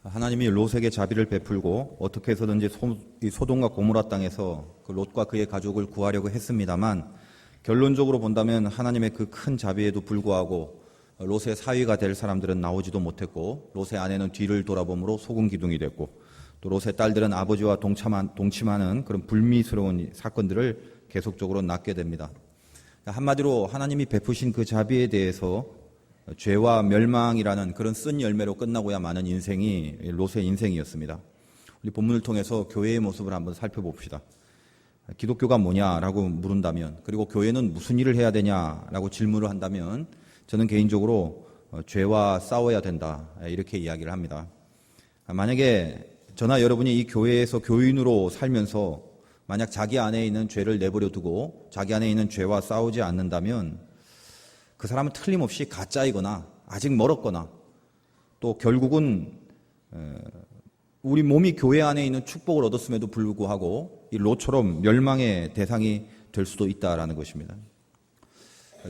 하나님이 롯에게 자비를 베풀고 어떻게 해서든지 이 소돔과 고모라 땅에서 그 롯과 그의 가족을 구하려고 했습니다만, 결론적으로 본다면 하나님의 그 큰 자비에도 불구하고 롯의 사위가 될 사람들은 나오지도 못했고, 롯의 아내는 뒤를 돌아보므로 소금 기둥이 됐고, 또 롯의 딸들은 아버지와 동침하는 그런 불미스러운 사건들을 계속적으로 낳게 됩니다. 한마디로 하나님이 베푸신 그 자비에 대해서 죄와 멸망이라는 그런 쓴 열매로 끝나고야 마는 인생이 롯의 인생이었습니다. 우리 본문을 통해서 교회의 모습을 한번 살펴봅시다. 기독교가 뭐냐라고 물은다면, 그리고 교회는 무슨 일을 해야 되냐라고 질문을 한다면, 저는 개인적으로 죄와 싸워야 된다, 이렇게 이야기를 합니다. 만약에 저나 여러분이 이 교회에서 교인으로 살면서 만약 자기 안에 있는 죄를 내버려 두고 자기 안에 있는 죄와 싸우지 않는다면 그 사람은 틀림없이 가짜이거나 아직 멀었거나, 또 결국은 우리 몸이 교회 안에 있는 축복을 얻었음에도 불구하고 이 롯처럼 멸망의 대상이 될 수도 있다라는 것입니다.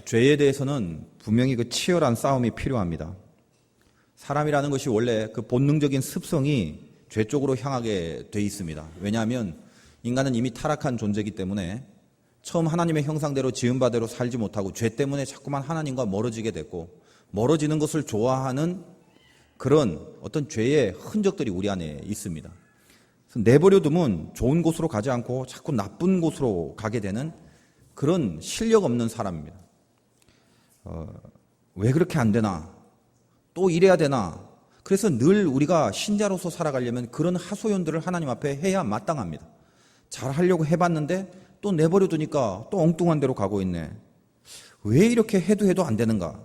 죄에 대해서는 분명히 그 치열한 싸움이 필요합니다. 사람이라는 것이 원래 그 본능적인 습성이 죄 쪽으로 향하게 돼 있습니다. 왜냐하면 인간은 이미 타락한 존재이기 때문에 처음 하나님의 형상대로 지은 바대로 살지 못하고 죄 때문에 자꾸만 하나님과 멀어지게 됐고, 멀어지는 것을 좋아하는 그런 어떤 죄의 흔적들이 우리 안에 있습니다. 그래서 내버려두면 좋은 곳으로 가지 않고 자꾸 나쁜 곳으로 가게 되는 그런 실력 없는 사람입니다. 왜 그렇게 안 되나? 또 이래야 되나? 그래서 늘 우리가 신자로서 살아가려면 그런 하소연들을 하나님 앞에 해야 마땅합니다. 잘 하려고 해봤는데 또 내버려두니까 또 엉뚱한 데로 가고 있네. 왜 이렇게 해도 안 되는가?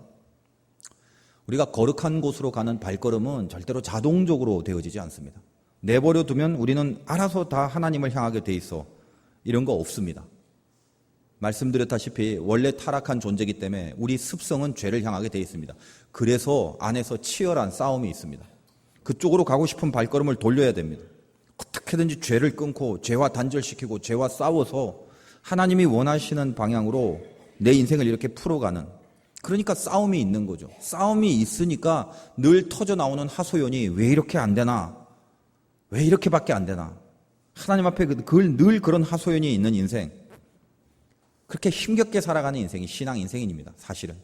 우리가 거룩한 곳으로 가는 발걸음은 절대로 자동적으로 되어지지 않습니다. 내버려두면 우리는 알아서 다 하나님을 향하게 돼 있어. 이런 거 없습니다. 말씀드렸다시피 원래 타락한 존재이기 때문에 우리 습성은 죄를 향하게 돼 있습니다. 그래서 안에서 치열한 싸움이 있습니다. 그쪽으로 가고 싶은 발걸음을 돌려야 됩니다. 어떻게든지 죄를 끊고 죄와 단절시키고 죄와 싸워서 하나님이 원하시는 방향으로 내 인생을 이렇게 풀어가는, 그러니까 싸움이 있는 거죠. 싸움이 있으니까 늘 터져 나오는 하소연이 왜 이렇게 안 되나? 왜 이렇게밖에 안 되나? 하나님 앞에 늘 그런 하소연이 있는 인생, 그렇게 힘겹게 살아가는 인생이 신앙 인생입니다. 사실은.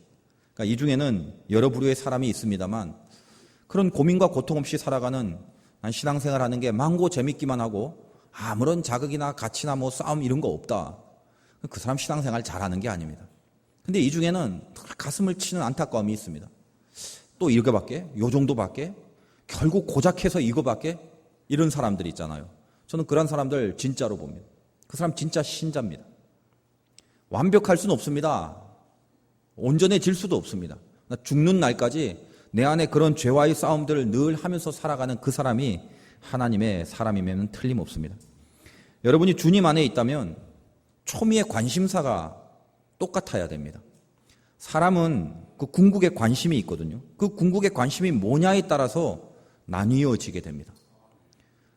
그러니까 이 중에는 여러 부류의 사람이 있습니다만, 그런 고민과 고통 없이 살아가는 신앙생활하는 게 많고 재밌기만 하고 아무런 자극이나 가치나 뭐 싸움 이런 거 없다, 그 사람 신앙생활 잘하는 게 아닙니다. 근데 이 중에는 가슴을 치는 안타까움이 있습니다. 또 이거밖에? 요 정도밖에? 결국 고작해서 이거밖에? 이런 사람들이 있잖아요. 저는 그런 사람들 진짜로 봅니다. 그 사람 진짜 신자입니다. 완벽할 수는 없습니다. 온전해질 수도 없습니다. 죽는 날까지 내 안에 그런 죄와의 싸움들을 늘 하면서 살아가는 그 사람이 하나님의 사람이면 틀림없습니다. 여러분이 주님 안에 있다면 초미의 관심사가 똑같아야 됩니다. 사람은 그 궁극에 관심이 있거든요. 그 궁극의 관심이 뭐냐에 따라서 나뉘어지게 됩니다.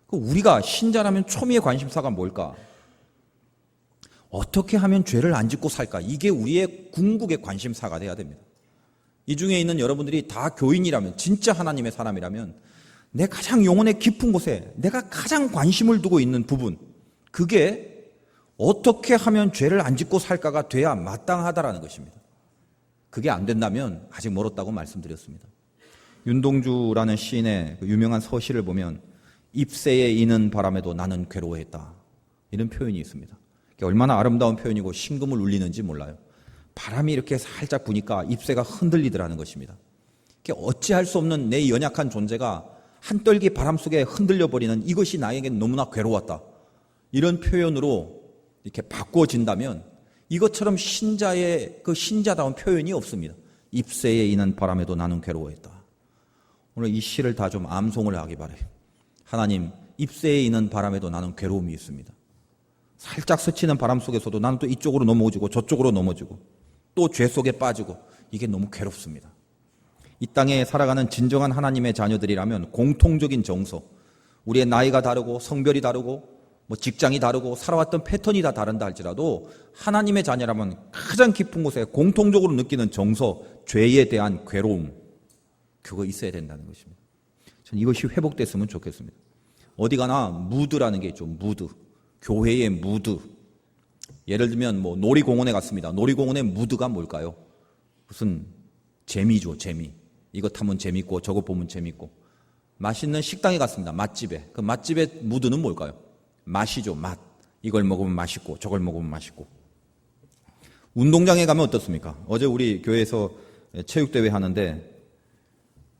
우리가 신자라면 초미의 관심사가 뭘까? 어떻게 하면 죄를 안 짓고 살까? 이게 우리의 궁극의 관심사가 돼야 됩니다. 이 중에 있는 여러분들이 다 교인이라면, 진짜 하나님의 사람이라면 내 가장 영혼의 깊은 곳에 내가 가장 관심을 두고 있는 부분, 그게 어떻게 하면 죄를 안 짓고 살까가 돼야 마땅하다라는 것입니다. 그게 안 된다면 아직 멀었다고 말씀드렸습니다. 윤동주라는 시인의 유명한 서시를 보면 잎새에 이는 바람에도 나는 괴로워했다, 이런 표현이 있습니다. 얼마나 아름다운 표현이고 심금을 울리는지 몰라요. 바람이 이렇게 살짝 부니까 잎새가 흔들리더라는 것입니다. 어찌할 수 없는 내 연약한 존재가 한떨기 바람 속에 흔들려 버리는 이것이 나에게 너무나 괴로웠다, 이런 표현으로 이렇게 바꿔진다면 이것처럼 신자의 그 신자다운 표현이 없습니다. 잎새에 이는 바람에도 나는 괴로워했다. 오늘 이 시를 다 좀 암송을 하기 바라요. 하나님, 잎새에 이는 바람에도 나는 괴로움이 있습니다. 살짝 스치는 바람 속에서도 나는 또 이쪽으로 넘어지고 저쪽으로 넘어지고 또 죄 속에 빠지고, 이게 너무 괴롭습니다. 이 땅에 살아가는 진정한 하나님의 자녀들이라면 공통적인 정서, 우리의 나이가 다르고 성별이 다르고 뭐 직장이 다르고 살아왔던 패턴이 다 다른다 할지라도 하나님의 자녀라면 가장 깊은 곳에 공통적으로 느끼는 정서, 죄에 대한 괴로움, 그거 있어야 된다는 것입니다. 이것이 회복됐으면 좋겠습니다. 어디 가나 무드라는 게 있죠. 무드. 교회의 무드. 예를 들면 뭐 놀이공원에 갔습니다. 놀이공원의 무드가 뭘까요? 무슨 재미죠, 재미. 이거 타면 재밌고 저거 보면 재밌고. 맛있는 식당에 갔습니다. 맛집에. 그 맛집의 무드는 뭘까요? 맛이죠, 맛. 이걸 먹으면 맛있고 저걸 먹으면 맛있고. 운동장에 가면 어떻습니까? 어제 우리 교회에서 체육대회 하는데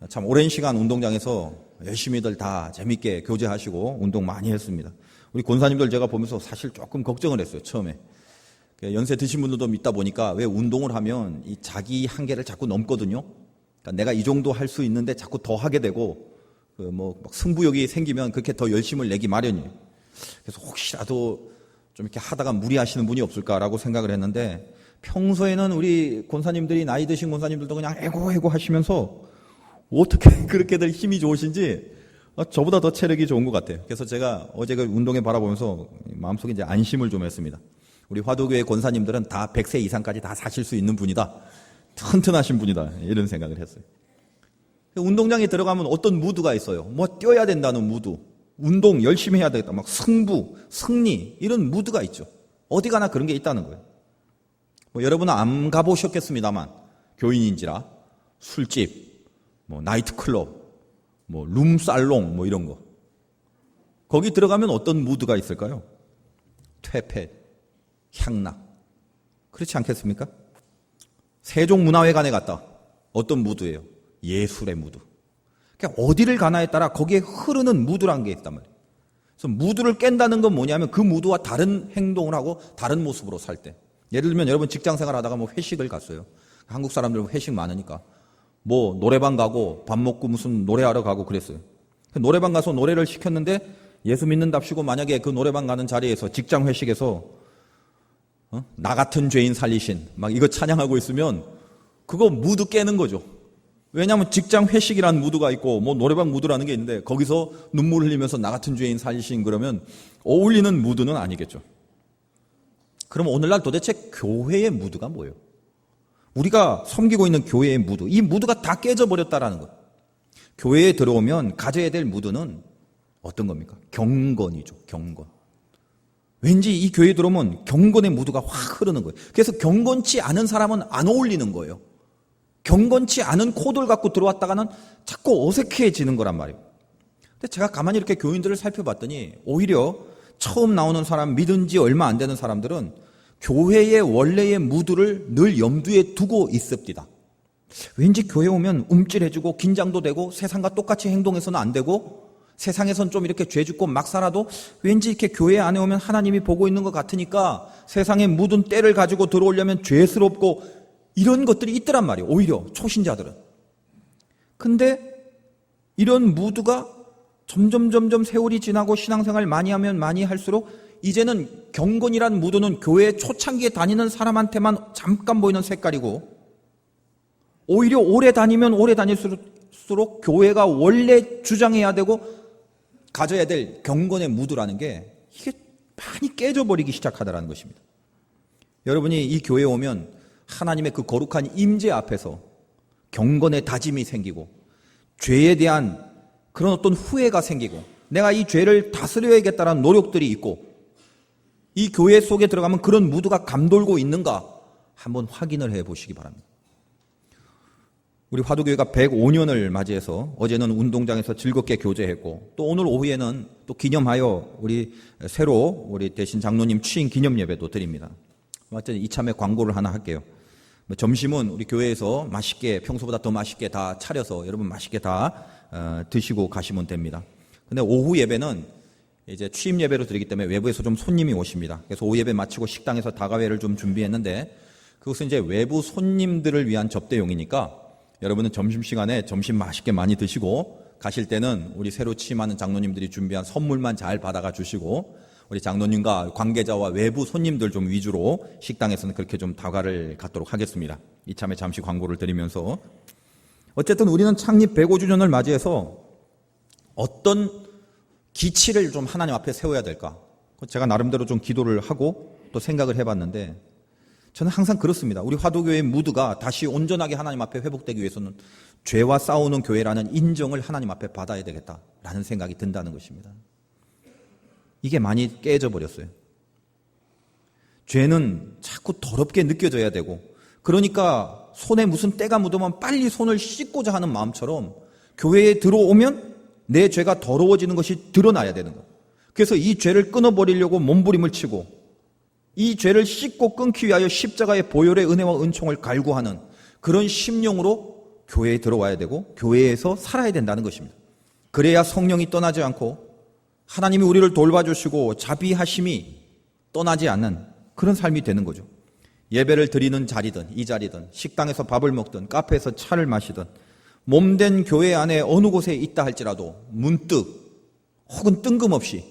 참 오랜 시간 운동장에서 열심히들 다 재밌게 교제하시고 운동 많이 했습니다. 우리 권사님들 제가 보면서 사실 조금 걱정을 했어요, 처음에. 연세 드신 분들도 있다 보니까 왜 운동을 하면 이 자기 한계를 자꾸 넘거든요. 그러니까 내가 이 정도 할 수 있는데 자꾸 더 하게 되고 막 승부욕이 생기면 그렇게 더 열심을 내기 마련이에요. 그래서 혹시라도 좀 이렇게 하다가 무리하시는 분이 없을까라고 생각을 했는데 평소에는 우리 권사님들이 나이 드신 권사님들도 그냥 에고 하시면서 어떻게 그렇게들 힘이 좋으신지 저보다 더 체력이 좋은 것 같아요. 그래서 제가 어제 그 운동회 바라보면서 마음속에 이제 안심을 좀 했습니다. 우리 화도교회 권사님들은 다 100세 이상까지 다 사실 수 있는 분이다. 튼튼하신 분이다. 이런 생각을 했어요. 운동장에 들어가면 어떤 무드가 있어요. 뭐 뛰어야 된다는 무드, 운동 열심히 해야 되겠다, 막 승부, 승리 이런 무드가 있죠. 어디 가나 그런 게 있다는 거예요. 뭐 여러분은 안 가보셨겠습니다만 교인인지라 술집, 뭐 나이트클럽, 뭐 룸살롱 뭐 이런 거 거기 들어가면 어떤 무드가 있을까요? 퇴폐, 향락. 그렇지 않겠습니까? 세종문화회관에 갔다. 어떤 무드예요? 예술의 무드. 그러니까 어디를 가나에 따라 거기에 흐르는 무드란 게 있단 말이에요. 그래서 무드를 깬다는 건 뭐냐면 그 무드와 다른 행동을 하고 다른 모습으로 살 때. 예를 들면 여러분 직장생활 하다가 뭐 회식을 갔어요. 한국 사람들은 회식 많으니까. 뭐 노래방 가고 밥 먹고 무슨 노래하러 가고 그랬어요. 노래방 가서 노래를 시켰는데 예수 믿는답시고 만약에 그 노래방 가는 자리에서 직장 회식에서 나 같은 죄인 살리신 막 이거 찬양하고 있으면 그거 무드 깨는 거죠. 왜냐하면 직장 회식이라는 무드가 있고 뭐 노래방 무드라는 게 있는데 거기서 눈물 흘리면서 나 같은 죄인 살리신 그러면 어울리는 무드는 아니겠죠. 그럼 오늘날 도대체 교회의 무드가 뭐예요? 우리가 섬기고 있는 교회의 무드, 이 무드가 다 깨져버렸다라는 것. 교회에 들어오면 가져야 될 무드는 어떤 겁니까? 경건이죠, 경건. 왠지 이 교회에 들어오면 경건의 무드가 확 흐르는 거예요. 그래서 경건치 않은 사람은 안 어울리는 거예요. 경건치 않은 코드를 갖고 들어왔다가는 자꾸 어색해지는 거란 말이에요. 근데 제가 가만히 이렇게 교인들을 살펴봤더니 오히려 처음 나오는 사람, 믿은 지 얼마 안 되는 사람들은 교회의 원래의 무드를 늘 염두에 두고 있습니다. 왠지 교회 오면 움찔해지고 긴장도 되고 세상과 똑같이 행동해서는 안 되고 세상에선 좀 이렇게 죄 짓고 막 살아도 왠지 이렇게 교회 안에 오면 하나님이 보고 있는 것 같으니까 세상에 묻은 때를 가지고 들어오려면 죄스럽고 이런 것들이 있더란 말이에요. 오히려 초신자들은. 근데 이런 무드가 점점 세월이 지나고 신앙생활 많이 하면 많이 할수록 이제는 경건이란 무드는 교회 초창기에 다니는 사람한테만 잠깐 보이는 색깔이고 오히려 오래 다니면 오래 다닐수록 교회가 원래 주장해야 되고 가져야 될 경건의 무드라는 게 이게 많이 깨져버리기 시작하더라는 것입니다. 여러분이 이 교회에 오면 하나님의 그 거룩한 임재 앞에서 경건의 다짐이 생기고 죄에 대한 그런 어떤 후회가 생기고 내가 이 죄를 다스려야겠다는 노력들이 있고 이 교회 속에 들어가면 그런 무드가 감돌고 있는가 한번 확인을 해보시기 바랍니다. 우리 화도교회가 105년을 맞이해서 어제는 운동장에서 즐겁게 교제했고 또 오늘 오후에는 또 기념하여 우리 새로 우리 대신 장로님 취임 기념 예배도 드립니다. 어쨌든 이참에 광고를 하나 할게요. 점심은 우리 교회에서 맛있게 평소보다 더 맛있게 다 차려서 여러분 맛있게 다 드시고 가시면 됩니다. 근데 오후 예배는 이제 취임 예배로 드리기 때문에 외부에서 좀 손님이 오십니다. 그래서 오후 예배 마치고 식당에서 다가회를 좀 준비했는데 그것은 이제 외부 손님들을 위한 접대용이니까 여러분은 점심시간에 점심 맛있게 많이 드시고 가실 때는 우리 새로 취임하는 장로님들이 준비한 선물만 잘 받아가 주시고 우리 장로님과 관계자와 외부 손님들 좀 위주로 식당에서는 그렇게 좀 다가를 갖도록 하겠습니다. 이참에 잠시 광고를 드리면서 어쨌든 우리는 창립 105주년을 맞이해서 어떤 기치를 좀 하나님 앞에 세워야 될까? 제가 나름대로 좀 기도를 하고 또 생각을 해봤는데 저는 항상 그렇습니다. 우리 화도교회의 무드가 다시 온전하게 하나님 앞에 회복되기 위해서는 죄와 싸우는 교회라는 인정을 하나님 앞에 받아야 되겠다라는 생각이 든다는 것입니다. 이게 많이 깨져 버렸어요. 죄는 자꾸 더럽게 느껴져야 되고, 그러니까 손에 무슨 때가 묻으면 빨리 손을 씻고자 하는 마음처럼 교회에 들어오면 내 죄가 더러워지는 것이 드러나야 되는 거예요. 그래서 이 죄를 끊어버리려고 몸부림을 치고, 이 죄를 씻고 끊기 위하여 십자가의 보혈의 은혜와 은총을 갈구하는 그런 심령으로 교회에 들어와야 되고 교회에서 살아야 된다는 것입니다. 그래야 성령이 떠나지 않고 하나님이 우리를 돌봐주시고 자비하심이 떠나지 않는 그런 삶이 되는 거죠. 예배를 드리는 자리든 이 자리든 식당에서 밥을 먹든 카페에서 차를 마시든 몸된 교회 안에 어느 곳에 있다 할지라도 문득 혹은 뜬금없이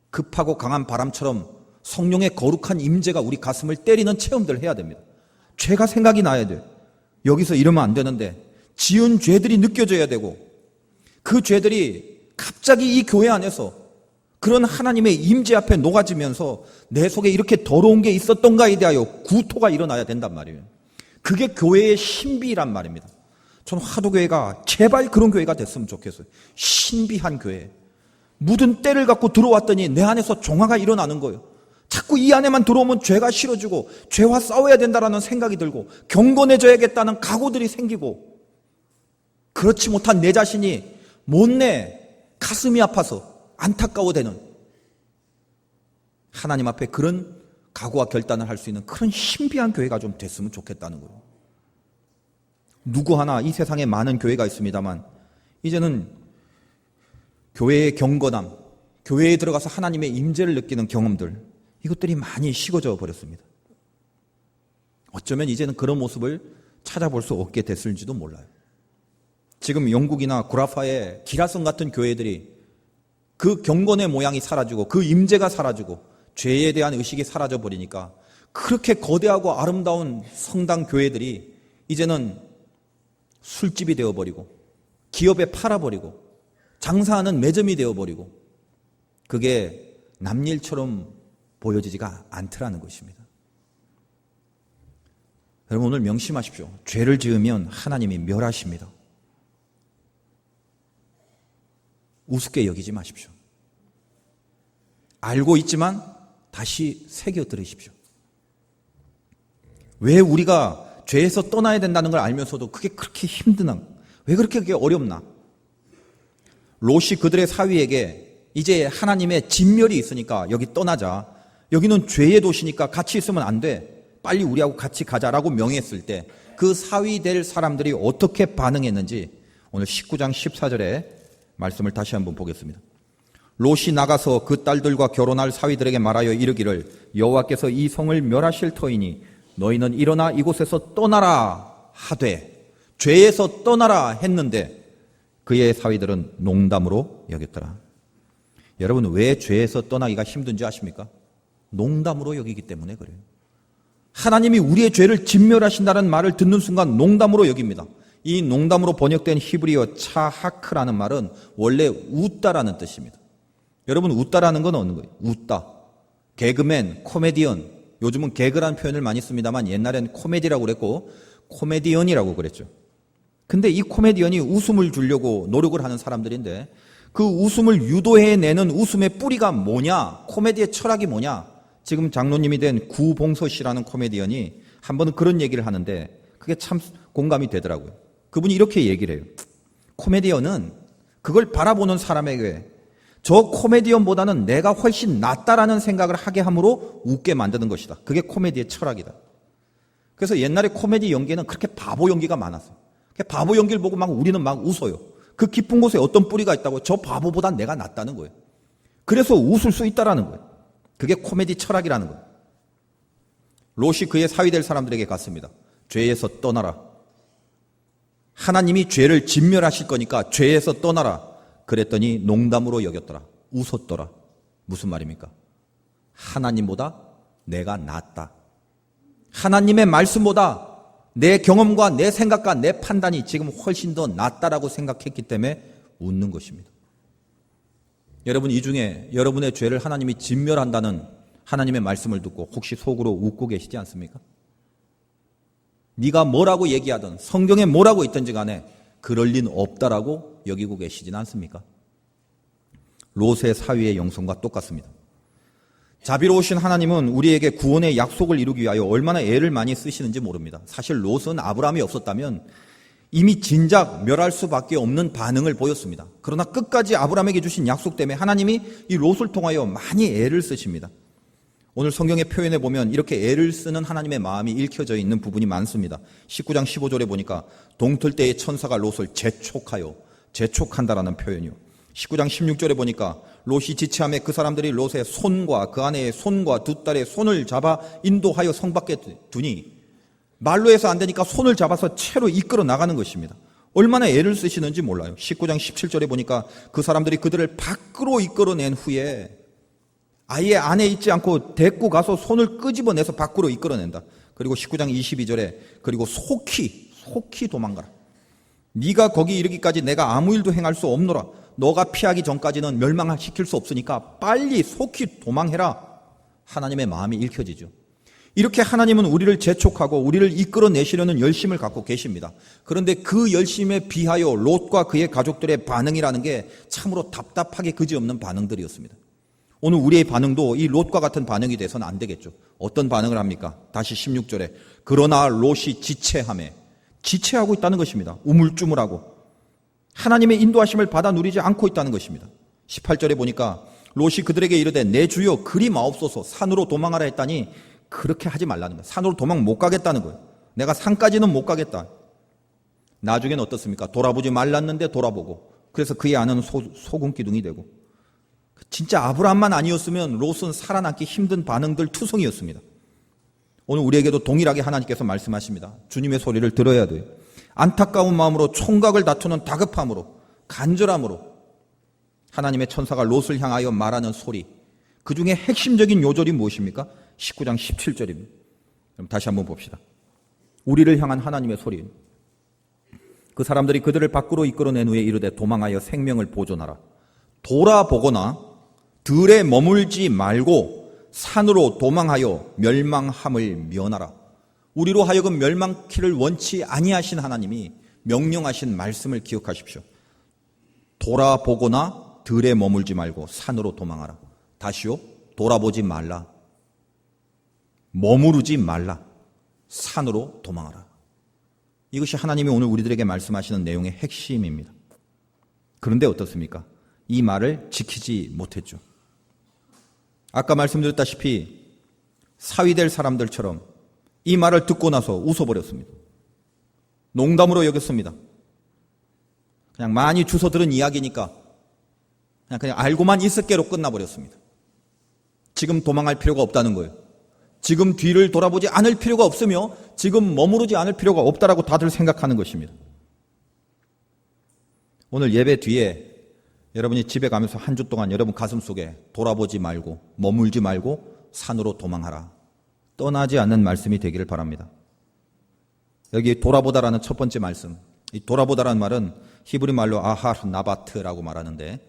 급하고 강한 바람처럼 성령의 거룩한 임재가 우리 가슴을 때리는 체험들을 해야 됩니다. 죄가 생각이 나야 돼요. 여기서 이러면 안 되는데 지은 죄들이 느껴져야 되고, 그 죄들이 갑자기 이 교회 안에서 그런 하나님의 임재 앞에 녹아지면서 내 속에 이렇게 더러운 게 있었던가에 대하여 구토가 일어나야 된단 말이에요. 그게 교회의 신비란 말입니다. 저는 화도교회가 제발 그런 교회가 됐으면 좋겠어요. 신비한 교회. 묻은 때를 갖고 들어왔더니 내 안에서 종화가 일어나는 거예요. 자꾸 이 안에만 들어오면 죄가 싫어지고 죄와 싸워야 된다라는 생각이 들고 경건해져야겠다는 각오들이 생기고, 그렇지 못한 내 자신이 못내 가슴이 아파서 안타까워되는, 하나님 앞에 그런 각오와 결단을 할 수 있는 그런 신비한 교회가 좀 됐으면 좋겠다는 거예요. 누구 하나, 이 세상에 많은 교회가 있습니다만 이제는 교회의 경건함, 교회에 들어가서 하나님의 임재를 느끼는 경험들, 이것들이 많이 식어져 버렸습니다. 어쩌면 이제는 그런 모습을 찾아볼 수 없게 됐을지도 몰라요. 지금 영국이나 구라파의 기라성 같은 교회들이 그 경건의 모양이 사라지고 그 임재가 사라지고 죄에 대한 의식이 사라져 버리니까 그렇게 거대하고 아름다운 성당 교회들이 이제는 술집이 되어버리고 기업에 팔아버리고 장사하는 매점이 되어버리고, 그게 남일처럼 보여지지가 않더라는 것입니다. 여러분, 오늘 명심하십시오. 죄를 지으면 하나님이 멸하십니다. 우습게 여기지 마십시오. 알고 있지만 다시 새겨 들으십시오. 왜 우리가 죄에서 떠나야 된다는 걸 알면서도 그게 그렇게 힘드나? 왜 그렇게 그게 어렵나? 롯이 그들의 사위에게 이제 하나님의 진멸이 있으니까 여기 떠나자, 여기는 죄의 도시니까 같이 있으면 안 돼, 빨리 우리하고 같이 가자라고 명했을 때 그 사위 될 사람들이 어떻게 반응했는지 오늘 19장 14절에 말씀을 다시 한번 보겠습니다. 롯이 나가서 그 딸들과 결혼할 사위들에게 말하여 이르기를, 여호와께서 이 성을 멸하실 터이니 너희는 일어나 이곳에서 떠나라 하되, 죄에서 떠나라 했는데 그의 사위들은 농담으로 여겼더라. 여러분, 왜 죄에서 떠나기가 힘든지 아십니까? 농담으로 여기기 때문에 그래요. 하나님이 우리의 죄를 진멸하신다는 말을 듣는 순간 농담으로 여깁니다. 이 농담으로 번역된 히브리어 차하크라는 말은 원래 웃다라는 뜻입니다. 여러분, 웃다라는 건 어느 거예요? 웃다. 개그맨, 코미디언. 요즘은 개그라는 표현을 많이 씁니다만 옛날엔 코미디라고 그랬고 코미디언이라고 그랬죠. 근데 이 코미디언이 웃음을 주려고 노력을 하는 사람들인데, 그 웃음을 유도해내는 웃음의 뿌리가 뭐냐? 코미디의 철학이 뭐냐? 지금 장로님이 된 구봉서 씨라는 코미디언이 한 번은 그런 얘기를 하는데 그게 참 공감이 되더라고요. 그분이 이렇게 얘기를 해요. 코미디언은 그걸 바라보는 사람에게 저 코미디언보다는 내가 훨씬 낫다라는 생각을 하게 함으로 웃게 만드는 것이다. 그게 코미디의 철학이다. 그래서 옛날에 코미디 연기에는 그렇게 바보 연기가 많았어요. 바보 연기를 보고 막 우리는 막 웃어요. 그 깊은 곳에 어떤 뿌리가 있다고? 저 바보보다 내가 낫다는 거예요. 그래서 웃을 수 있다라는 거예요. 그게 코미디 철학이라는 거예요. 롯이 그의 사위 될 사람들에게 갔습니다. 죄에서 떠나라. 하나님이 죄를 진멸하실 거니까 죄에서 떠나라. 그랬더니 농담으로 여겼더라. 웃었더라. 무슨 말입니까? 하나님보다 내가 낫다. 하나님의 말씀보다 내 경험과 내 생각과 내 판단이 지금 훨씬 더 낫다라고 생각했기 때문에 웃는 것입니다. 여러분, 이 중에 여러분의 죄를 하나님이 진멸한다는 하나님의 말씀을 듣고 혹시 속으로 웃고 계시지 않습니까? 네가 뭐라고 얘기하든 성경에 뭐라고 있든지 간에 그럴 리는 없다라고 여기고 계시진 않습니까? 롯의 사위의 영성과 똑같습니다. 자비로우신 하나님은 우리에게 구원의 약속을 이루기 위하여 얼마나 애를 많이 쓰시는지 모릅니다. 사실 롯은 아브라함이 없었다면 이미 진작 멸할 수밖에 없는 반응을 보였습니다. 그러나 끝까지 아브라함에게 주신 약속 때문에 하나님이 이 롯을 통하여 많이 애를 쓰십니다. 오늘 성경의 표현에 보면 이렇게 애를 쓰는 하나님의 마음이 읽혀져 있는 부분이 많습니다. 19장 15절에 보니까 동틀 때의 천사가 롯을 재촉한다라는 표현이요. 19장 16절에 보니까 롯이 지체함에 그 사람들이 롯의 손과 그 아내의 손과 두 딸의 손을 잡아 인도하여 성 밖에 두니, 말로 해서 안 되니까 손을 잡아서 채로 이끌어 나가는 것입니다. 얼마나 애를 쓰시는지 몰라요. 19장 17절에 보니까 그 사람들이 그들을 밖으로 이끌어낸 후에 아예 안에 있지 않고 데리고 가서 손을 끄집어내서 밖으로 이끌어낸다. 그리고 19장 22절에 그리고 속히 도망가라. 네가 거기 이르기까지 내가 아무 일도 행할 수 없노라. 너가 피하기 전까지는 멸망시킬 수 없으니까 빨리 속히 도망해라. 하나님의 마음이 읽혀지죠. 이렇게 하나님은 우리를 재촉하고 우리를 이끌어내시려는 열심을 갖고 계십니다. 그런데 그 열심에 비하여 롯과 그의 가족들의 반응이라는 게 참으로 답답하게 그지없는 반응들이었습니다. 오늘 우리의 반응도 이 롯과 같은 반응이 돼서는 안 되겠죠. 어떤 반응을 합니까? 다시 16절에 그러나 롯이 지체하고 있다는 것입니다. 우물쭈물하고 하나님의 인도하심을 받아 누리지 않고 있다는 것입니다. 18절에 보니까 롯이 그들에게 이르되 내 주여 그리 마옵소서 산으로 도망하라 했다니 그렇게 하지 말라는 거예요. 산으로 도망 못 가겠다는 거예요. 내가 산까지는 못 가겠다. 나중에는 어떻습니까? 돌아보지 말랐는데 돌아보고, 그래서 그의 아내는 소금 기둥이 되고, 진짜 아브라함만 아니었으면 롯은 살아남기 힘든 반응들 투성이었습니다. 오늘 우리에게도 동일하게 하나님께서 말씀하십니다. 주님의 소리를 들어야 돼요. 안타까운 마음으로 총각을 다투는 다급함으로, 간절함으로 하나님의 천사가 롯을 향하여 말하는 소리, 그 중에 핵심적인 요절이 무엇입니까? 19장 17절입니다. 그럼 다시 한번 봅시다. 우리를 향한 하나님의 소리. 그 사람들이 그들을 밖으로 이끌어낸 후에 이르되 도망하여 생명을 보존하라. 돌아보거나 들에 머물지 말고 산으로 도망하여 멸망함을 면하라. 우리로 하여금 멸망키를 원치 아니하신 하나님이 명령하신 말씀을 기억하십시오. 돌아보거나 들에 머물지 말고 산으로 도망하라. 다시요, 돌아보지 말라. 머무르지 말라. 산으로 도망하라. 이것이 하나님이 오늘 우리들에게 말씀하시는 내용의 핵심입니다. 그런데 어떻습니까? 이 말을 지키지 못했죠. 아까 말씀드렸다시피 사위될 사람들처럼 이 말을 듣고 나서 웃어버렸습니다. 농담으로 여겼습니다. 그냥 많이 주워 들은 이야기니까 그냥 알고만 있을게로 끝나버렸습니다. 지금 도망할 필요가 없다는 거예요. 지금 뒤를 돌아보지 않을 필요가 없으며 지금 머무르지 않을 필요가 없다라고 다들 생각하는 것입니다. 오늘 예배 뒤에 여러분이 집에 가면서 한 주 동안 여러분 가슴속에 돌아보지 말고 머물지 말고 산으로 도망하라, 떠나지 않는 말씀이 되기를 바랍니다. 여기 돌아보다라는 첫 번째 말씀, 이 돌아보다라는 말은 히브리 말로 아하르 나바트라고 말하는데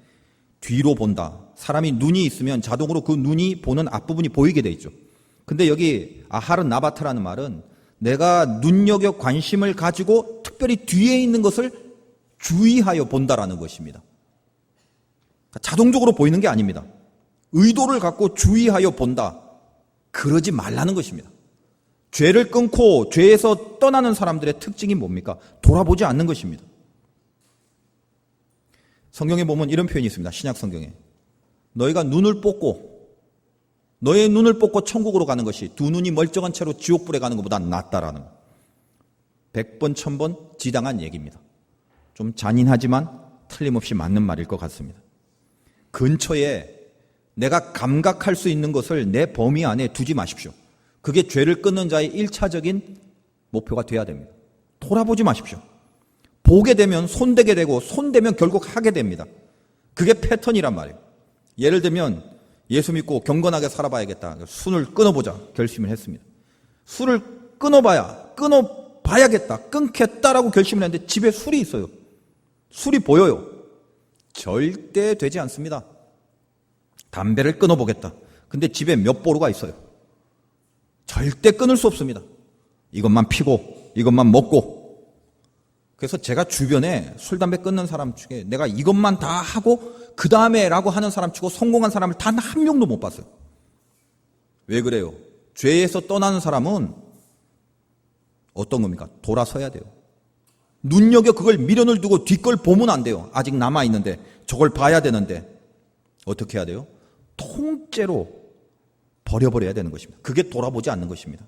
뒤로 본다. 사람이 눈이 있으면 자동으로 그 눈이 보는 앞부분이 보이게 돼 있죠. 근데 여기 아하르 나바트라는 말은 내가 눈여겨 관심을 가지고 특별히 뒤에 있는 것을 주의하여 본다라는 것입니다. 자동적으로 보이는 게 아닙니다. 의도를 갖고 주의하여 본다. 그러지 말라는 것입니다. 죄를 끊고 죄에서 떠나는 사람들의 특징이 뭡니까? 돌아보지 않는 것입니다. 성경에 보면 이런 표현이 있습니다. 신약 성경에 너희가 너의 눈을 뽑고 천국으로 가는 것이 두 눈이 멀쩡한 채로 지옥불에 가는 것보다 낫다라는 100번 1000번 지당한 얘기입니다. 좀 잔인하지만 틀림없이 맞는 말일 것 같습니다. 근처에 내가 감각할 수 있는 것을 내 범위 안에 두지 마십시오. 그게 죄를 끊는 자의 1차적인 목표가 돼야 됩니다. 돌아보지 마십시오. 보게 되면 손대게 되고 손대면 결국 하게 됩니다. 그게 패턴이란 말이에요. 예를 들면 예수 믿고 경건하게 살아봐야겠다. 술을 끊어보자 결심을 했습니다. 술을 끊어봐야겠다. 끊겠다라고 결심을 했는데 집에 술이 있어요. 술이 보여요. 절대 되지 않습니다. 담배를 끊어보겠다. 근데 집에 몇 보루가 있어요. 절대 끊을 수 없습니다. 이것만 피고 이것만 먹고. 그래서 제가 주변에 술, 담배 끊는 사람 중에 내가 이것만 다 하고 그 다음에 라고 하는 사람 치고 성공한 사람을 단 한 명도 못 봤어요. 왜 그래요? 죄에서 떠나는 사람은 어떤 겁니까? 돌아서야 돼요. 눈여겨 그걸 미련을 두고 뒷걸 보면 안 돼요. 아직 남아있는데 저걸 봐야 되는데 어떻게 해야 돼요? 통째로 버려버려야 되는 것입니다. 그게 돌아보지 않는 것입니다.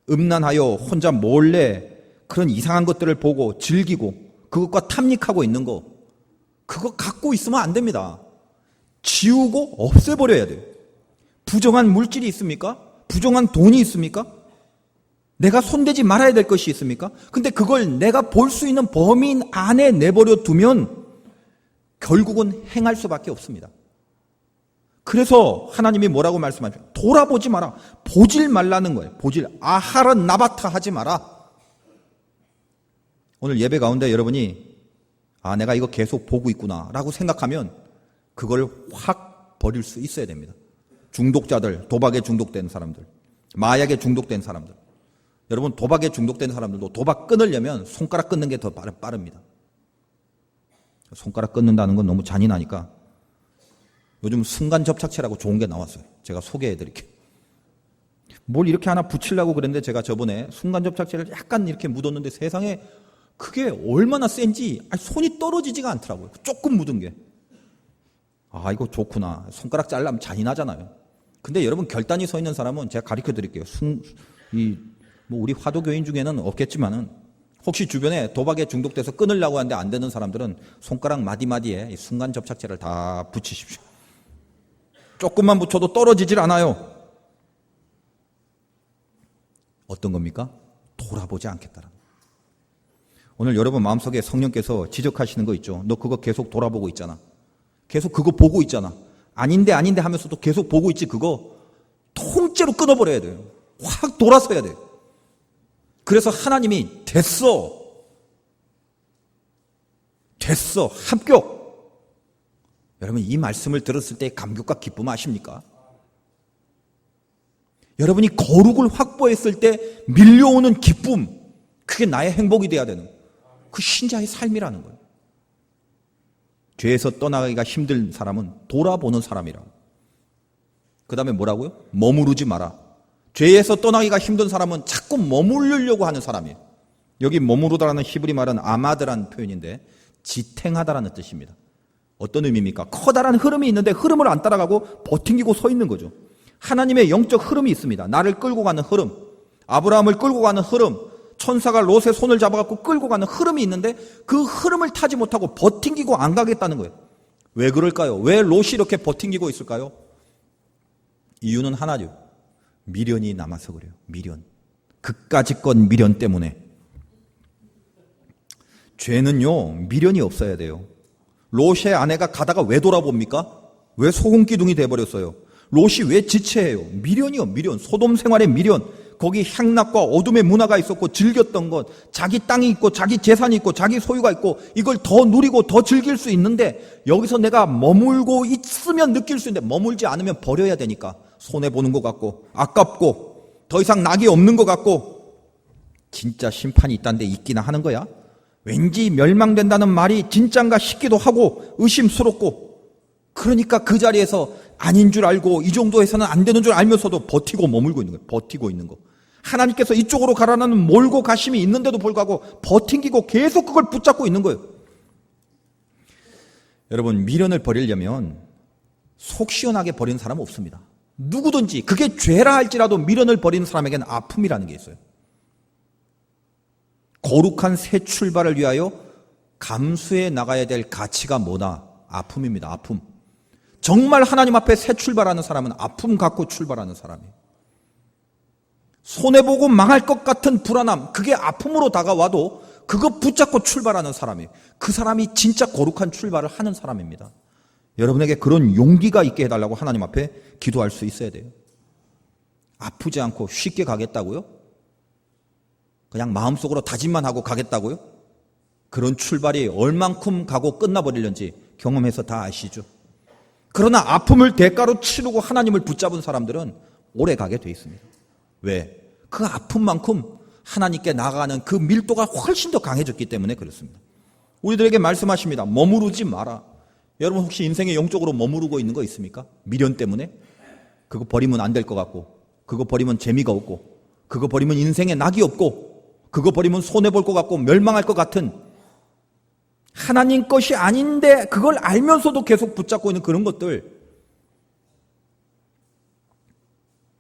음란하여 혼자 몰래 그런 이상한 것들을 보고 즐기고 그것과 탐닉하고 있는 거, 그거 갖고 있으면 안 됩니다. 지우고 없애버려야 돼요. 부정한 물질이 있습니까? 부정한 돈이 있습니까? 내가 손대지 말아야 될 것이 있습니까? 근데 그걸 내가 볼 수 있는 범위 안에 내버려 두면 결국은 행할 수밖에 없습니다. 그래서 하나님이 뭐라고 말씀하죠? 돌아보지 마라. 보질 말라는 거예요. 보질. 아하라 나바타 하지 마라. 오늘 예배 가운데 여러분이 내가 이거 계속 보고 있구나 라고 생각하면 그걸 확 버릴 수 있어야 됩니다. 중독자들, 도박에 중독된 사람들, 마약에 중독된 사람들. 여러분, 도박에 중독된 사람들도 도박 끊으려면 손가락 끊는 게 더 빠릅니다. 손가락 끊는다는 건 너무 잔인하니까 요즘 순간 접착제라고 좋은 게 나왔어요. 제가 소개해 드릴게요. 뭘 이렇게 하나 붙이려고 그랬는데 제가 저번에 순간 접착제를 약간 이렇게 묻었는데 세상에 그게 얼마나 센지 손이 떨어지지가 않더라고요. 조금 묻은 게. 이거 좋구나. 손가락 잘라면 잔인하잖아요. 근데 여러분, 결단이 서 있는 사람은 제가 가르쳐 드릴게요. 우리 화도교인 중에는 없겠지만은 혹시 주변에 도박에 중독돼서 끊으려고 하는데 안 되는 사람들은 손가락 마디마디에 순간 접착제를 다 붙이십시오. 조금만 붙여도 떨어지질 않아요. 어떤 겁니까? 돌아보지 않겠다는 거예요. 오늘 여러분 마음속에 성령께서 지적하시는 거 있죠. 너 그거 계속 돌아보고 있잖아. 계속 그거 보고 있잖아. 아닌데 하면서도 계속 보고 있지. 그거 통째로 끊어버려야 돼요. 확 돌아서야 돼요. 그래서 하나님이 됐어, 합격. 여러분, 이 말씀을 들었을 때 감격과 기쁨 아십니까? 여러분이 거룩을 확보했을 때 밀려오는 기쁨, 그게 나의 행복이 돼야 되는 그 신자의 삶이라는 거예요. 죄에서 떠나가기가 힘든 사람은 돌아보는 사람이라고. 그 다음에 뭐라고요? 머무르지 마라. 죄에서 떠나기가 힘든 사람은 자꾸 머무르려고 하는 사람이에요. 여기 머무르다라는 히브리 말은 아마드라는 표현인데 지탱하다라는 뜻입니다. 어떤 의미입니까? 커다란 흐름이 있는데 흐름을 안 따라가고 버팅기고 서 있는 거죠. 하나님의 영적 흐름이 있습니다. 나를 끌고 가는 흐름, 아브라함을 끌고 가는 흐름, 천사가 롯의 손을 잡아갖고 끌고 가는 흐름이 있는데 그 흐름을 타지 못하고 버팅기고 안 가겠다는 거예요. 왜 그럴까요? 왜 롯이 이렇게 버팅기고 있을까요? 이유는 하나죠. 미련이 남아서 그래요. 미련. 그까짓 건 미련 때문에. 죄는요, 미련이 없어야 돼요. 롯의 아내가 가다가 왜 돌아봅니까? 왜 소금기둥이 돼버렸어요? 롯이 왜 지체해요? 미련이요, 미련. 소돔 생활의 미련. 거기 향락과 어둠의 문화가 있었고 즐겼던 것, 자기 땅이 있고 자기 재산이 있고 자기 소유가 있고 이걸 더 누리고 더 즐길 수 있는데 여기서 내가 머물고 있으면 느낄 수 있는데 머물지 않으면 버려야 되니까 손해보는 것 같고 아깝고 더 이상 낙이 없는 것 같고 진짜 심판이 있다는데 있기나 하는 거야? 왠지 멸망된다는 말이 진짠가 싶기도 하고 의심스럽고 그러니까 그 자리에서 아닌 줄 알고 이 정도에서는 안 되는 줄 알면서도 버티고 머물고 있는 거예요. 버티고 있는 거. 하나님께서 이쪽으로 가라는 몰고 가심이 있는데도 불구하고 버팅기고 계속 그걸 붙잡고 있는 거예요. 여러분, 미련을 버리려면 속 시원하게 버리는 사람은 없습니다. 누구든지 그게 죄라 할지라도 미련을 버리는 사람에게는 아픔이라는 게 있어요. 거룩한 새 출발을 위하여 감수해 나가야 될 가치가 뭐다? 아픔입니다. 아픔. 정말 하나님 앞에 새 출발하는 사람은 아픔 갖고 출발하는 사람이에요. 손해보고 망할 것 같은 불안함, 그게 아픔으로 다가와도 그거 붙잡고 출발하는 사람이에요. 그 사람이 진짜 거룩한 출발을 하는 사람입니다. 여러분에게 그런 용기가 있게 해달라고 하나님 앞에 기도할 수 있어야 돼요. 아프지 않고 쉽게 가겠다고요? 그냥 마음속으로 다짐만 하고 가겠다고요? 그런 출발이 얼만큼 가고 끝나버리는지 경험해서 다 아시죠? 그러나 아픔을 대가로 치르고 하나님을 붙잡은 사람들은 오래 가게 돼 있습니다. 왜? 그 아픔만큼 하나님께 나아가는 그 밀도가 훨씬 더 강해졌기 때문에 그렇습니다. 우리들에게 말씀하십니다. 머무르지 마라. 여러분 혹시 인생에 영적으로 머무르고 있는 거 있습니까? 미련 때문에? 그거 버리면 안 될 것 같고, 그거 버리면 재미가 없고, 그거 버리면 인생에 낙이 없고, 그거 버리면 손해볼 것 같고 멸망할 것 같은, 하나님 것이 아닌데 그걸 알면서도 계속 붙잡고 있는 그런 것들,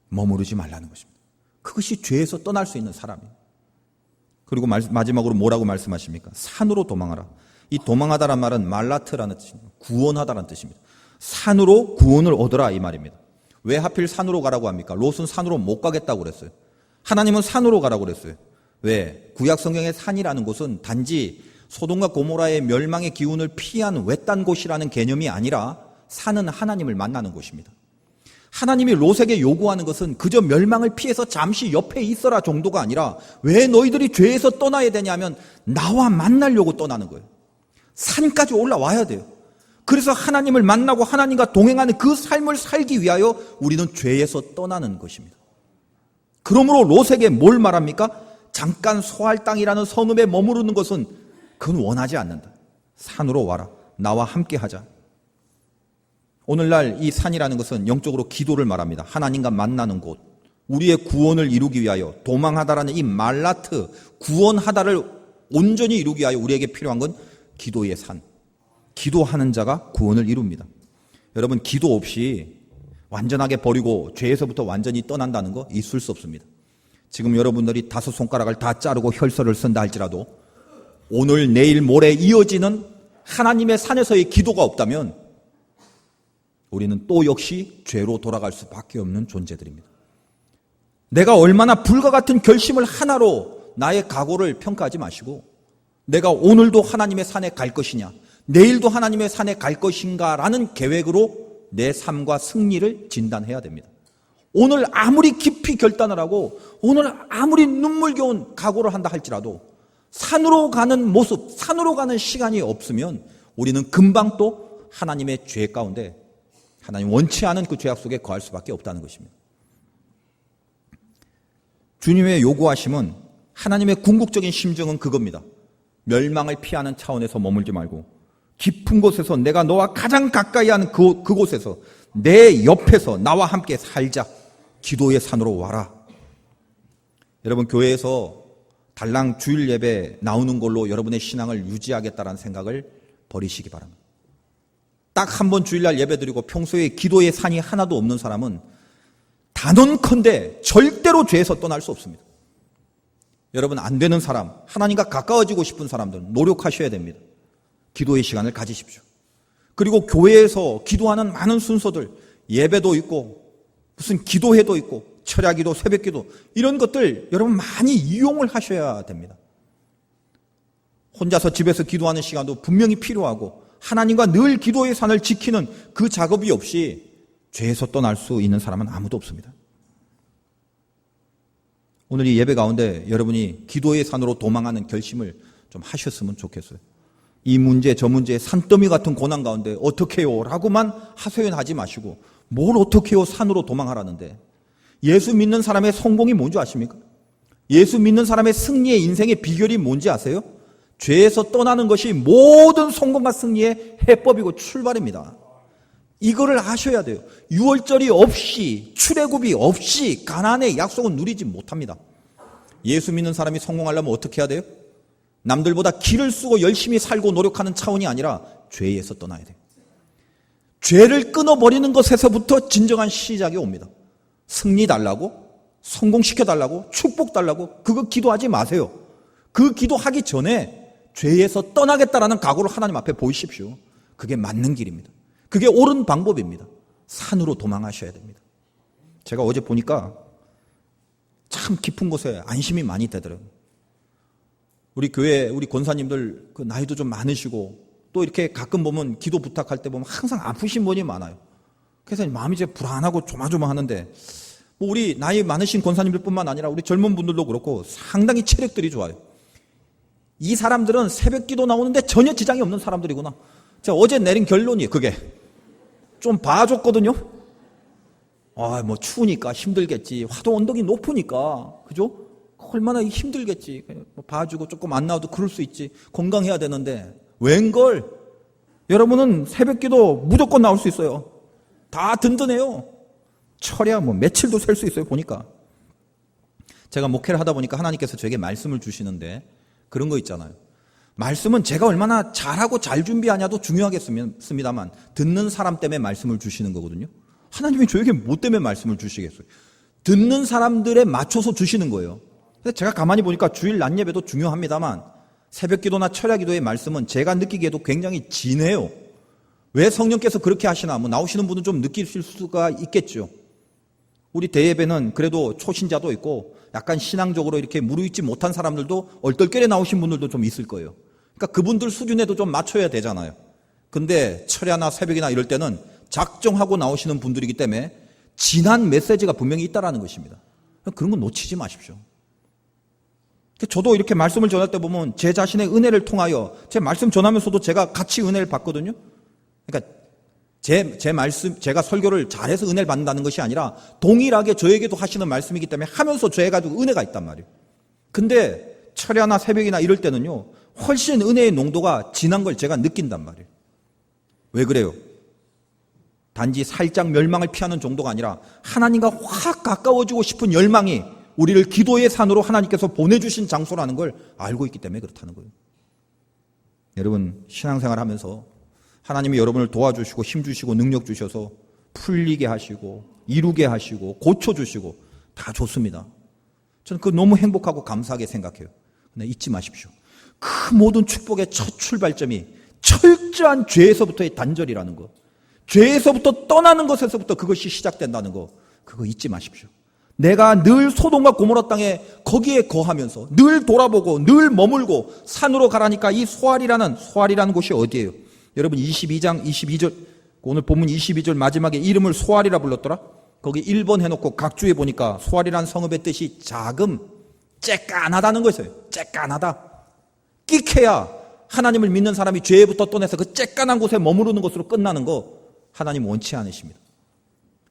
머무르지 말라는 것입니다. 그것이 죄에서 떠날 수 있는 사람이에요. 그리고 마지막으로 뭐라고 말씀하십니까? 산으로 도망하라. 이 도망하다란 말은 말라트라는 뜻입니다. 구원하다라는 뜻입니다. 산으로 구원을 얻어라 이 말입니다. 왜 하필 산으로 가라고 합니까? 롯은 산으로 못 가겠다고 그랬어요. 하나님은 산으로 가라고 그랬어요. 왜? 구약 성경의 산이라는 곳은 단지 소돔과 고모라의 멸망의 기운을 피한 외딴 곳이라는 개념이 아니라 산은 하나님을 만나는 곳입니다. 하나님이 롯에게 요구하는 것은 그저 멸망을 피해서 잠시 옆에 있어라 정도가 아니라 왜 너희들이 죄에서 떠나야 되냐면 나와 만나려고 떠나는 거예요. 산까지 올라와야 돼요. 그래서 하나님을 만나고 하나님과 동행하는 그 삶을 살기 위하여 우리는 죄에서 떠나는 것입니다. 그러므로 롯에게 뭘 말합니까? 잠깐 소할 땅이라는 성읍에 머무르는 것은 그건 원하지 않는다. 산으로 와라. 나와 함께 하자. 오늘날 이 산이라는 것은 영적으로 기도를 말합니다. 하나님과 만나는 곳, 우리의 구원을 이루기 위하여 도망하다라는 이 말라트, 구원하다를 온전히 이루기 위하여 우리에게 필요한 건 기도의 산. 기도하는 자가 구원을 이룹니다. 여러분, 기도 없이 완전하게 버리고 죄에서부터 완전히 떠난다는 거 있을 수 없습니다. 지금 여러분들이 5손가락을 다 자르고 혈서를 쓴다 할지라도 오늘, 내일, 모레 이어지는 하나님의 산에서의 기도가 없다면 우리는 또 역시 죄로 돌아갈 수밖에 없는 존재들입니다. 내가 얼마나 불과 같은 결심을 하나로 나의 각오를 평가하지 마시고 내가 오늘도 하나님의 산에 갈 것이냐, 내일도 하나님의 산에 갈 것인가라는 계획으로 내 삶과 승리를 진단해야 됩니다. 오늘 아무리 깊이 결단을 하고 오늘 아무리 눈물겨운 각오를 한다 할지라도 산으로 가는 모습, 산으로 가는 시간이 없으면 우리는 금방 또 하나님의 죄 가운데, 하나님 원치 않은 그 죄악 속에 거할 수밖에 없다는 것입니다. 주님의 요구하심은, 하나님의 궁극적인 심정은 그겁니다. 멸망을 피하는 차원에서 머물지 말고 깊은 곳에서, 내가 너와 가장 가까이 하는 그곳에서 내 옆에서 나와 함께 살자. 기도의 산으로 와라. 여러분, 교회에서 달랑 주일 예배 나오는 걸로 여러분의 신앙을 유지하겠다는 생각을 버리시기 바랍니다. 딱 한 번 주일날 예배 드리고 평소에 기도의 산이 하나도 없는 사람은 단언컨대 절대로 죄에서 떠날 수 없습니다. 여러분, 안 되는 사람, 하나님과 가까워지고 싶은 사람들 노력하셔야 됩니다. 기도의 시간을 가지십시오. 그리고 교회에서 기도하는 많은 순서들, 예배도 있고 무슨 기도회도 있고 철야기도, 새벽기도, 이런 것들 여러분 많이 이용을 하셔야 됩니다. 혼자서 집에서 기도하는 시간도 분명히 필요하고 하나님과 늘 기도의 산을 지키는 그 작업이 없이 죄에서 떠날 수 있는 사람은 아무도 없습니다. 오늘 이 예배 가운데 여러분이 기도의 산으로 도망하는 결심을 좀 하셨으면 좋겠어요. 이 문제 저 문제 산더미 같은 고난 가운데 어떻게 해요? 라고만 하소연하지 마시고 뭘 어떻게 해요? 산으로 도망하라는데. 예수 믿는 사람의 성공이 뭔지 아십니까? 예수 믿는 사람의 승리의 인생의 비결이 뭔지 아세요? 죄에서 떠나는 것이 모든 성공과 승리의 해법이고 출발입니다. 이거를 아셔야 돼요. 유월절이 없이, 출애굽이 없이 가나안의 약속은 누리지 못합니다. 예수 믿는 사람이 성공하려면 어떻게 해야 돼요? 남들보다 기를 쓰고 열심히 살고 노력하는 차원이 아니라 죄에서 떠나야 돼요. 죄를 끊어버리는 것에서부터 진정한 시작이 옵니다. 승리 달라고, 성공시켜 달라고, 축복 달라고 그거 기도하지 마세요. 그 기도하기 전에 죄에서 떠나겠다라는 각오를 하나님 앞에 보이십시오. 그게 맞는 길입니다. 그게 옳은 방법입니다. 산으로 도망하셔야 됩니다. 제가 어제 보니까 참 깊은 곳에 안심이 많이 되더라고요. 우리 교회 우리 권사님들 그 나이도 좀 많으시고 또 이렇게 가끔 보면 기도 부탁할 때 보면 항상 아프신 분이 많아요. 그래서 마음이 이제 불안하고 조마조마하는데 뭐 우리 나이 많으신 권사님들뿐만 아니라 우리 젊은 분들도 그렇고 상당히 체력들이 좋아요. 이 사람들은 새벽 기도 나오는데 전혀 지장이 없는 사람들이구나. 제가 어제 내린 결론이 그게 좀 봐줬거든요. 뭐 추우니까 힘들겠지. 화도 언덕이 높으니까, 그죠? 얼마나 힘들겠지. 뭐 봐주고 조금 안 나와도 그럴 수 있지. 건강해야 되는데 웬걸? 여러분은 새벽기도 무조건 나올 수 있어요. 다 든든해요. 철야 뭐 며칠도 셀 수 있어요. 보니까 제가 목회를 하다 보니까 하나님께서 저에게 말씀을 주시는데 그런 거 있잖아요. 말씀은 제가 얼마나 잘하고 잘 준비하냐도 중요하겠습니다만 듣는 사람 때문에 말씀을 주시는 거거든요. 하나님이 저에게 뭐 때문에 말씀을 주시겠어요? 듣는 사람들에 맞춰서 주시는 거예요. 근데 제가 가만히 보니까 주일 낮 예배도 중요합니다만 새벽 기도나 철야 기도의 말씀은 제가 느끼기에도 굉장히 진해요. 왜 성령께서 그렇게 하시나? 뭐 나오시는 분은 좀 느끼실 수가 있겠죠. 우리 대예배는 그래도 초신자도 있고 약간 신앙적으로 이렇게 무르익지 못한 사람들도 얼떨결에 나오신 분들도 좀 있을 거예요. 그러니까 그분들 수준에도 좀 맞춰야 되잖아요. 근데 철야나 새벽이나 이럴 때는 작정하고 나오시는 분들이기 때문에 진한 메시지가 분명히 있다라는 것입니다. 그런 거 놓치지 마십시오. 저도 이렇게 말씀을 전할 때 보면 제 자신의 은혜를 통하여 제 말씀 전하면서도 제가 같이 은혜를 받거든요. 그러니까 제 말씀, 제가 설교를 잘해서 은혜를 받는다는 것이 아니라 동일하게 저에게도 하시는 말씀이기 때문에 하면서 저에게도 은혜가 있단 말이에요. 근데 철야나 새벽이나 이럴 때는요, 훨씬 은혜의 농도가 진한 걸 제가 느낀단 말이에요. 왜 그래요? 단지 살짝 멸망을 피하는 정도가 아니라 하나님과 확 가까워지고 싶은 열망이 우리를 기도의 산으로 하나님께서 보내주신 장소라는 걸 알고 있기 때문에 그렇다는 거예요. 여러분, 신앙생활 하면서 하나님이 여러분을 도와주시고 힘주시고 능력 주셔서 풀리게 하시고 이루게 하시고 고쳐주시고 다 좋습니다. 저는 그거 너무 행복하고 감사하게 생각해요. 근데 잊지 마십시오. 그 모든 축복의 첫 출발점이 철저한 죄에서부터의 단절이라는 거. 죄에서부터 떠나는 것에서부터 그것이 시작된다는 거. 그거 잊지 마십시오. 내가 늘 소돔과 고모라 땅에 거기에 거하면서 늘 돌아보고 늘 머물고 산으로 가라니까 이 소알이라는 곳이 어디예요? 여러분 22장 22절 오늘 본문 22절 마지막에 이름을 소알이라 불렀더라. 거기 1번 해놓고 각주에 보니까 소알이라는 성읍의 뜻이 자금, 쬐깐하다는 거였어요. 쬐깐하다. 끼케야 하나님을 믿는 사람이 죄부터 떠나서 그 쬐깐한 곳에 머무르는 것으로 끝나는 거 하나님 원치 않으십니다.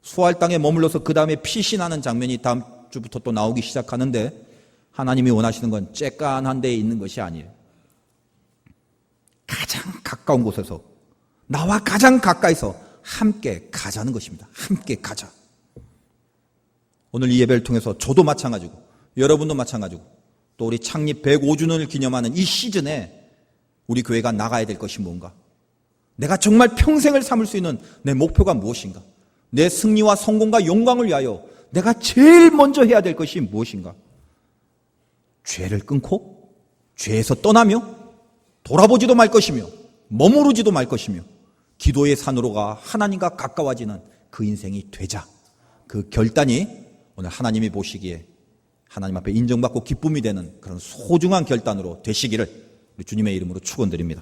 소알 땅에 머물러서 그 다음에 피신하는 장면이 다음 주부터 또 나오기 시작하는데 하나님이 원하시는 건 쬐깐한 데에 있는 것이 아니에요. 가장 가까운 곳에서 나와 가장 가까이서 함께 가자는 것입니다. 함께 가자. 오늘 이 예배를 통해서 저도 마찬가지고 여러분도 마찬가지고 또 우리 창립 105주년을 기념하는 이 시즌에 우리 교회가 나가야 될 것이 뭔가? 내가 정말 평생을 삼을 수 있는 내 목표가 무엇인가? 내 승리와 성공과 영광을 위하여 내가 제일 먼저 해야 될 것이 무엇인가? 죄를 끊고 죄에서 떠나며 돌아보지도 말 것이며 머무르지도 말 것이며 기도의 산으로 가 하나님과 가까워지는 그 인생이 되자. 그 결단이 오늘 하나님이 보시기에 하나님 앞에 인정받고 기쁨이 되는 그런 소중한 결단으로 되시기를 우리 주님의 이름으로 축원드립니다.